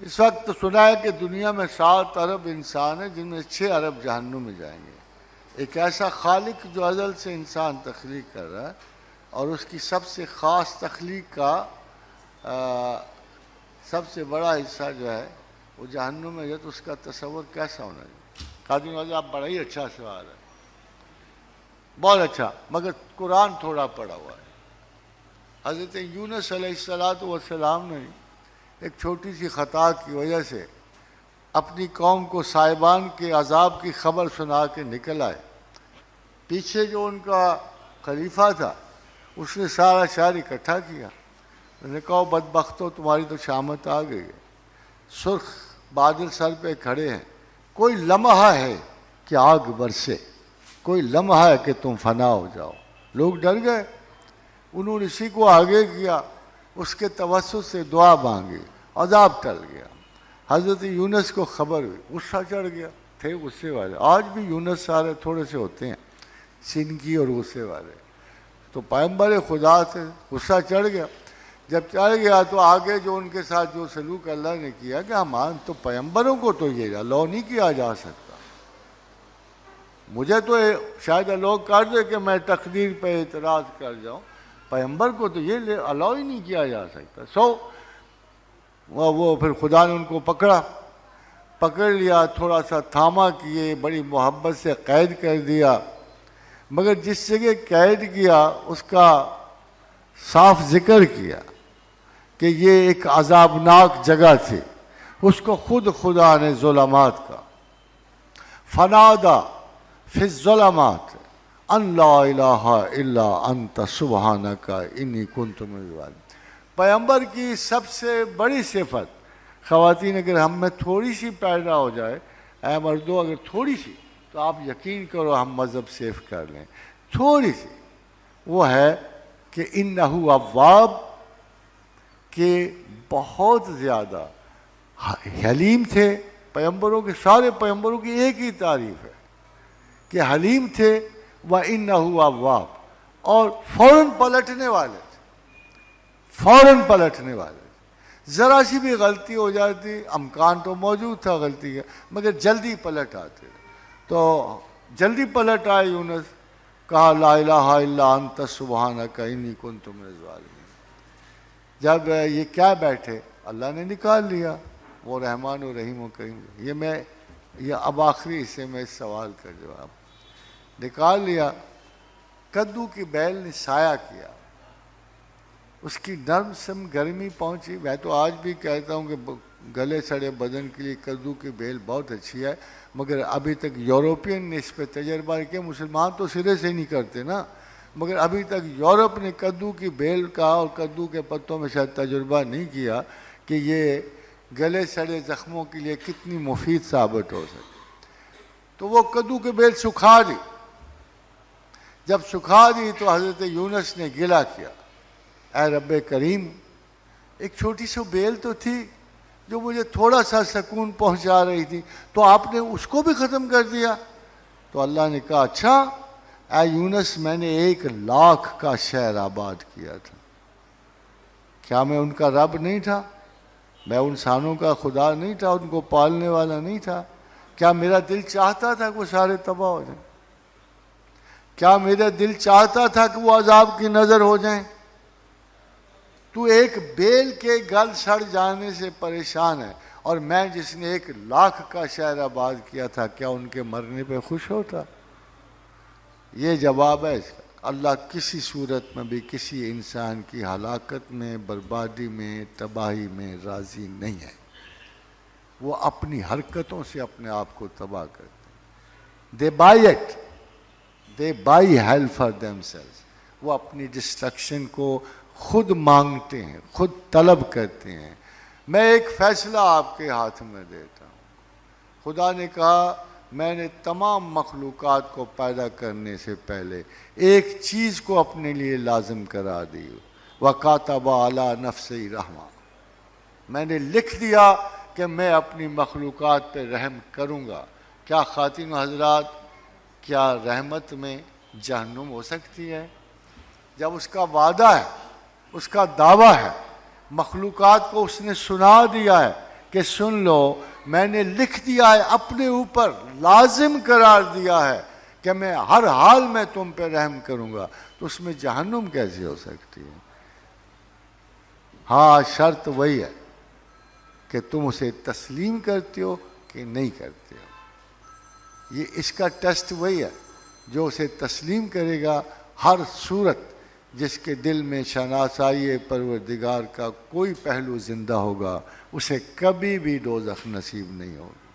اس وقت سنا ہے کہ دنیا میں 7 ارب انسان ہیں جن میں 6 ارب جہنم میں جائیں گے۔ ایک ایسا خالق جو ازل سے انسان تخلیق کر رہا ہے اور اس کی سب سے خاص تخلیق کا سب سے بڑا حصہ جو ہے وہ جہنم میں ہے، تو اس کا تصور کیسا ہونا چاہیے؟ قادری نواز آپ بڑا ہی اچھا سوال ہے، بہت اچھا، مگر قرآن تھوڑا پڑا ہوا ہے۔ حضرت یونس علیہ السلام نے ایک چھوٹی سی خطا کی وجہ سے اپنی قوم کو سائبان کے عذاب کی خبر سنا کے نکل آئے۔ پیچھے جو ان کا خلیفہ تھا اس نے سارا شہر اکٹھا کیا، انہوں نے کہا بدبختو تمہاری تو شامت آ گئی ہے، سرخ بادل سر پہ کھڑے ہیں، کوئی لمحہ ہے کہ آگ برسے، کوئی لمحہ ہے کہ تم فنا ہو جاؤ۔ لوگ ڈر گئے، انہوں نے اسی کو آگے کیا، اس کے توسط سے دعا مانگی، عذاب ٹل گیا۔ حضرت یونس کو خبر ہوئی، غصہ چڑھ گیا، تھے غصے والے، آج بھی یونس سارے تھوڑے سے ہوتے ہیں سنکی اور غصے والے، تو پیغمبر خدا سے غصہ چڑھ گیا۔ جب چڑھ گیا تو آگے جو ان کے ساتھ جو سلوک اللہ نے کیا کہ ہمان تو پیغمبروں کو تو یہ الاؤ نہیں کیا جا سکتا، مجھے تو شاید لوگ کر دے کہ میں تقدیر پہ اعتراض کر جاؤں، پیغمبر کو تو یہ الاؤ ہی نہیں کیا جا سکتا۔ وہ پھر خدا نے ان کو پکڑ لیا، تھوڑا سا تھاما کیے، بڑی محبت سے قید کر دیا، مگر جس جگہ قید کیا اس کا صاف ذکر کیا کہ یہ ایک عذابناک جگہ تھی، اس کو خود خدا نے ظلمات کا فنادا فی الظلمات ان لا الہ الا انت سبحانک انی کنت من الظالمین۔ پیغمبر کی سب سے بڑی صفت، خواتین اگر ہم میں تھوڑی سی پیدا ہو جائے، اے مردوں اگر تھوڑی سی، تو آپ یقین کرو ہم مذہب سیف کر لیں، تھوڑی سی، وہ ہے کہ انہو اواب، کہ بہت زیادہ حلیم تھے۔ پیغمبروں کے سارے پیغمبروں کی ایک ہی تعریف ہے کہ حلیم تھے، وَإِنَّهُ أَوَّابٌ، اور فوراً پلٹنے والے تھے، فوراً پلٹنے والے تھے۔ ذرا سی بھی غلطی ہو جاتی، امکان تو موجود تھا غلطی کا، مگر جلدی پلٹ آتے، تو جلدی پلٹ آئے یونس، کہا لا الہ الا انت سبحانک انی کنت من الظالمین۔ جب یہ کیا بیٹھے اللہ نے نکال لیا، وہ رحمان و رحیم و کریم۔ یہ اب آخری حصے میں اس سوال کا جواب نکال لیا۔ کدو کی بیل نے سایہ کیا، اس کی نرم سم گرمی پہنچی۔ میں تو آج بھی کہتا ہوں کہ گلے سڑے بدن کے لیے کدو کی بیل بہت اچھی ہے، مگر ابھی تک یورپین نے اس پہ تجربہ کیا، مسلمان تو سرے سے نہیں کرتے نا، مگر ابھی تک یورپ نے کدو کی بیل کا اور کدو کے پتوں میں شاید تجربہ نہیں کیا کہ یہ گلے سڑے زخموں کے لیے کتنی مفید ثابت ہو سکتی۔ تو وہ کدو کی بیل سکھا دی، جب سکھا دی تو حضرت یونس نے گلہ کیا، اے رب کریم، ایک چھوٹی سی بیل تو تھی جو مجھے تھوڑا سا سکون پہنچا رہی تھی، تو آپ نے اس کو بھی ختم کر دیا۔ تو اللہ نے کہا اچھا اے یونس، میں نے 1,00,000 کا شہر آباد کیا تھا، کیا میں ان کا رب نہیں تھا؟ میں انسانوں کا خدا نہیں تھا، ان کو پالنے والا نہیں تھا؟ کیا میرا دل چاہتا تھا کہ وہ سارے تباہ ہو جائیں؟ کیا میرا دل چاہتا تھا کہ وہ عذاب کی نظر ہو جائیں؟ تو ایک بیل کے گل سڑ جانے سے پریشان ہے، اور میں جس نے 1,00,000 کا شہر آباد کیا تھا، کیا ان کے مرنے پہ خوش ہوتا؟ یہ جواب ہے اس کا۔ اللہ کسی صورت میں بھی کسی انسان کی ہلاکت میں، بربادی میں، تباہی میں راضی نہیں ہے، وہ اپنی حرکتوں سے اپنے آپ کو تباہ کرتے ہیں۔ they buy hell for themselves، وہ اپنی ڈسٹرکشن کو خود مانگتے ہیں، خود طلب کرتے ہیں۔ میں ایک فیصلہ آپ کے ہاتھ میں دیتا ہوں۔ خدا نے کہا میں نے تمام مخلوقات کو پیدا کرنے سے پہلے ایک چیز کو اپنے لیے لازم کرا دی، وَكَاتَبَ عَلَىٰ نَفْسِهِ رَحْمَةً، میں نے لکھ دیا کہ میں اپنی مخلوقات پہ رحم کروں گا۔ کیا خواتین و حضرات، کیا رحمت میں جہنم ہو سکتی ہے؟ جب اس کا وعدہ ہے، اس کا دعویٰ ہے، مخلوقات کو اس نے سنا دیا ہے کہ سن لو میں نے لکھ دیا ہے اپنے اوپر، لازم قرار دیا ہے کہ میں ہر حال میں تم پہ رحم کروں گا، تو اس میں جہنم کیسے ہو سکتی ہے؟ ہاں شرط وہی ہے کہ تم اسے تسلیم کرتے ہو کہ نہیں کرتے ہو۔ یہ اس کا ٹیسٹ وہی ہے، جو اسے تسلیم کرے گا ہر صورت، جس کے دل میں شناسائی پروردگار کا کوئی پہلو زندہ ہوگا، اسے کبھی بھی دوزخ نصیب نہیں ہوگا۔